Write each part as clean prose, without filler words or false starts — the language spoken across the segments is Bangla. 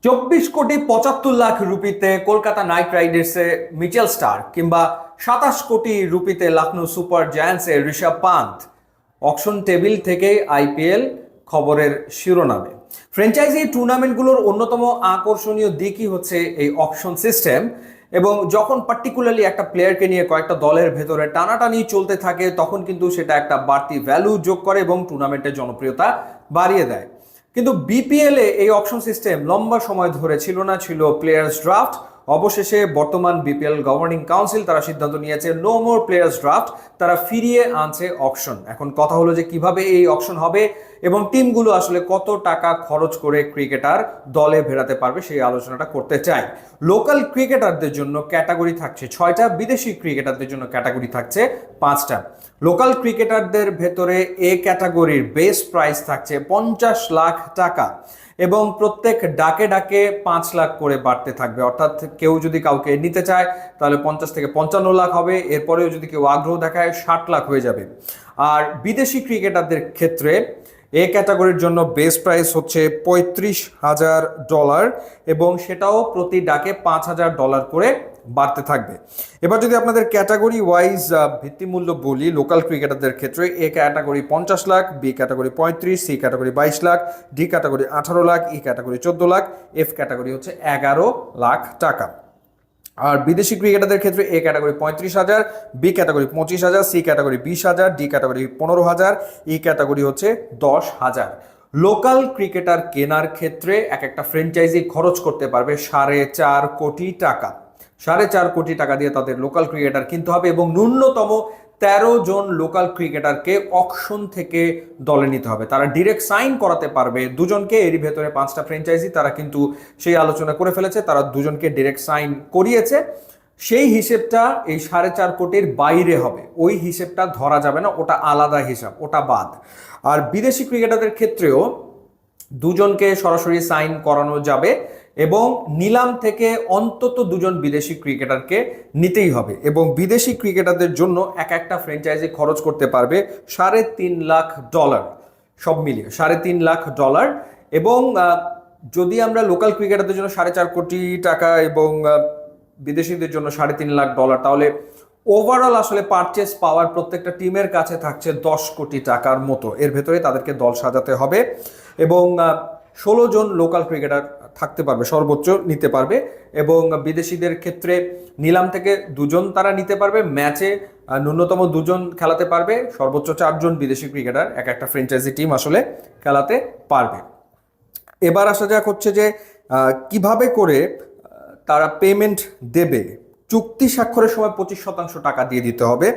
24,75,00,000 রুপিতে কলকাতা নাইট রাইডার্সে মিচেল স্টার্ক কিংবা 27 কোটি রুপিতে লখনৌ সুপার জায়ান্টসে ঋষভ পান্থ অকশন টেবিল থেকে আইপিএল খবরের শিরোনামে। ফ্র্যাঞ্চাইজি টুর্নামেন্টগুলোর অন্যতম আকর্ষণীয় দিকই হচ্ছে এই অকশন সিস্টেম, এবং যখন পার্টিকুলারলি একটা প্লেয়ারকে নিয়ে কয়েকটা দলের ভেতরে টানাটানি চলতে থাকে তখন কিন্তু সেটা একটা বাড়তি ভ্যালু যোগ করে এবং টুর্নামেন্টের জনপ্রিয়তা বাড়িয়ে দেয়। কিন্তু বিপিএলে এই অকশন সিস্টেম লম্বা সময় ধরে ছিল না, ছিল প্লেয়ার্স ড্রাফট। অবশেষে বর্তমান বিপিএল গভর্নিং কাউন্সিল তারা সিদ্ধান্ত নিয়েছে নো মোর প্লেয়ার্স ড্রাফট, তারা ফিরিয়ে আনছে অকশন। এখন কথা হলো যে কিভাবে এই অকশন হবে এবং টিমগুলো আসলে কত টাকা খরচ করে ক্রিকেটার দলে ভেড়াতে পারবে সেই আলোচনাটা করতে চাই। লোকাল ক্রিকেটারদের জন্য ক্যাটাগরি থাকছে 6টা, বিদেশি ক্রিকেটারদের জন্য ক্যাটাগরি থাকছে 5টা। লোকাল ক্রিকেটারদের ভেতরে এ ক্যাটাগরির বেস প্রাইস থাকছে 50 লাখ টাকা এবং প্রত্যেক ডাকে ডাকে 5 লাখ করে বাড়তে থাকবে। অর্থাৎ কেউ যদি কাউকে নিতে চায় তাহলে 50 থেকে 55 লাখ হবে, এরপরেও যদি কেউ আগ্রহ দেখায় 60 লাখ হয়ে যাবে। আর বিদেশি ক্রিকেটারদের ক্ষেত্রে এ ক্যাটাগরির জন্য বেস প্রাইস হচ্ছে $35,000 এবং সেটাও প্রতি ডাকে $5,000 করে বাড়তে থাকবে। এবার যদি আপনাদের ক্যাটাগরি ওয়াইজ ভিত্তিমূল্য বলি, লোকাল ক্রিকেটারদের ক্ষেত্রে A category 50 lakh, B category 35, C category 22 lakh, D category 18 lakh, E category 14 lakh, F category হচ্ছে 11 লাখ টাকা। আর বিদেশি ক্রিকেটারদের ক্ষেত্রে A category 35,000, B category 25,000, C category 20,000, D category 15,000, E category হচ্ছে 10,000। লোকাল ক্রিকেটার কেনার ক্ষেত্রে এক একটা ফ্র্যাঞ্চাইজি খরচ করতে পারবে 4.5 কোটি টাকা। 4.5 কোটি টাকা দিয়ে তাদের লোকাল ক্রিকেটার কিনতে হবে এবং ন্যূনতম 13 জন লোকাল ক্রিকেটারকে অকশন থেকে দলে নিতে হবে। তারা ডিরেক্ট সাইন করাতে পারবে দুজনকে, এরই ভেতরে 5টা ফ্র্যাঞ্চাইজি তারা কিন্তু সেই আলোচনা করে ফেলেছে, তারা দুজনকে ডিরেক্ট সাইন করিয়েছে। সেই হিসেবটা এই 4.5 কোটির বাইরে হবে, ওই হিসেবটা ধরা যাবে না, ওটা আলাদা হিসাব, ওটা বাদ। আর বিদেশি ক্রিকেটারদের ক্ষেত্রেও দুজনকে সরাসরি সাইন করানো যাবে এবং নিলাম থেকে অন্তত 2জন বিদেশি ক্রিকেটারকে নিতেই হবে এবং বিদেশি ক্রিকেটারদের জন্য এক একটা ফ্র্যাঞ্চাইজি খরচ করতে পারবে $3.5 লাখ, সব মিলিয়ে $3.5 লাখ। এবং যদি আমরা লোকাল ক্রিকেটারদের জন্য 4.5 কোটি টাকা এবং বিদেশিদের জন্য $3.5 লাখ, তাহলে ওভারঅল আসলে পারচেস পাওয়ার প্রত্যেকটা টিমের কাছে থাকছে 10 কোটি টাকার মতো। এর ভেতরে তাদেরকে দল সাজাতে হবে এবং 16 জন লোকাল ক্রিকেটার থাকতে পারবে, সর্বোচ্চ নিতে পারবে। এবং বিদেশিদের ক্ষেত্রে নিলাম থেকে 2জন তারা নিতে পারবে, ম্যাচে ন্যূনতম 2জন খেলাতে পারবে, সর্বোচ্চ 4 জন বিদেশি ক্রিকেটার এক একটা ফ্র্যাঞ্চাইজি টিম আসলে খেলাতে পারবে। এবার আসা যাক হচ্ছে যে কিভাবে করে তারা পেমেন্ট দেবে। চুক্তি স্বাক্ষরের সময় 25% টাকা দিয়ে দিতে হবে।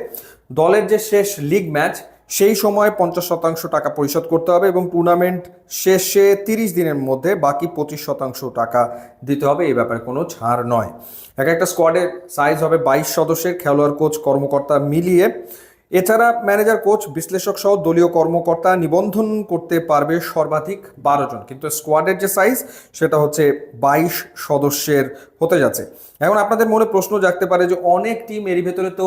দলের যে শেষ লিগ ম্যাচ সেই সময় 50% টাকা পরিশোধ করতে হবে এবং টুর্নামেন্ট শেষে 30 দিনের মধ্যে বাকি 25% টাকা দিতে হবে। এই ব্যাপারে কোনো ছাড় নয়। এক একটা স্কোয়াডের সাইজ হবে 22 সদস্যের, খেলোয়াড়, কোচ, কর্মকর্তা মিলিয়ে। এছাড়া ম্যানেজার, কোচ, বিশ্লেষক সহ দলীয় কর্মকর্তা নিবন্ধন করতে পারবে সর্বাধিক 12 জন, কিন্তু স্কোয়াডের যে সাইজ সেটা হচ্ছে 22 সদস্যের হতে যাচ্ছে। এখন আপনাদের মনে প্রশ্ন জাগতে পারে যে অনেক টিম এরই ভেতরে তো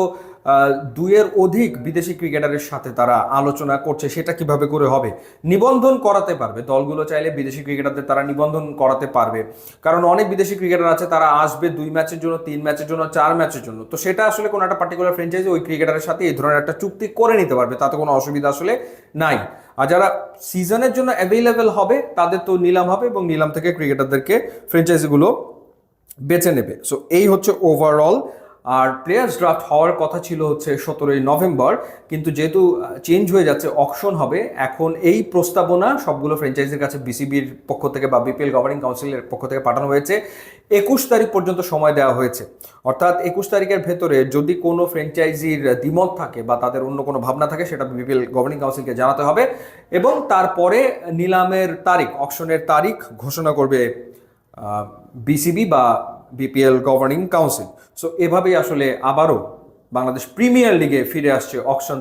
2-এর অধিক বিদেশি ক্রিকেটারের সাথে তারা আলোচনা করছে, সেটা কিভাবে করে হবে? নিবন্ধন করাতে পারবে দলগুলো, চাইলে বিদেশি ক্রিকেটারদের তারা নিবন্ধন করাতে পারবে, কারণ অনেক বিদেশি ক্রিকেটার আছে তারা আসবে 2 ম্যাচের জন্য, 3 ম্যাচের জন্য, 4 ম্যাচের জন্য। তো সেটা আসলে কোনো একটা পার্টিকুলার ফ্র্যাঞ্চাইজি ওই ক্রিকেটারের সাথে এই ধরনের একটা চুক্তি করে নিতে পারবে, তাতে কোনো অসুবিধা আসলে নাই। আর যারা সিজনের জন্য অ্যাভেলেবেল হবে তাদের তো নিলাম হবে এবং নিলাম থেকে ক্রিকেটারদেরকে ফ্র্যাঞ্চাইজিগুলো বেছে নেবে। সো এই হচ্ছে ওভারঅল। আর প্লেয়ার্স ড্রাফট হওয়ার কথা ছিল হচ্ছে 17ই নভেম্বর, কিন্তু যেহেতু চেঞ্জ হয়ে যাচ্ছে, অকশন হবে, এখন এই প্রস্তাবনা সবগুলো ফ্র্যাঞ্চাইজির কাছে বিসিবির পক্ষ থেকে বা বিপিএল গভর্নিং কাউন্সিলের পক্ষ থেকে পাঠানো হয়েছে। 21 তারিখ পর্যন্ত সময় দেওয়া হয়েছে। অর্থাৎ 21 তারিখের ভেতরে যদি কোনো ফ্র্যাঞ্চাইজির দ্বিমত থাকে বা তাদের অন্য কোনো ভাবনা থাকে সেটা বিপিএল গভর্নিং কাউন্সিলকে জানাতে হবে এবং তারপরে নিলামের তারিখ, অকশনের তারিখ ঘোষণা করবে বিসিবি বা বিপিএল গভর্নিং কাউন্সিল। সো এভাবেই আসলে আবারও বাংলাদেশ প্রিমিয়ার লিগে ফিরে আসছে অকশন।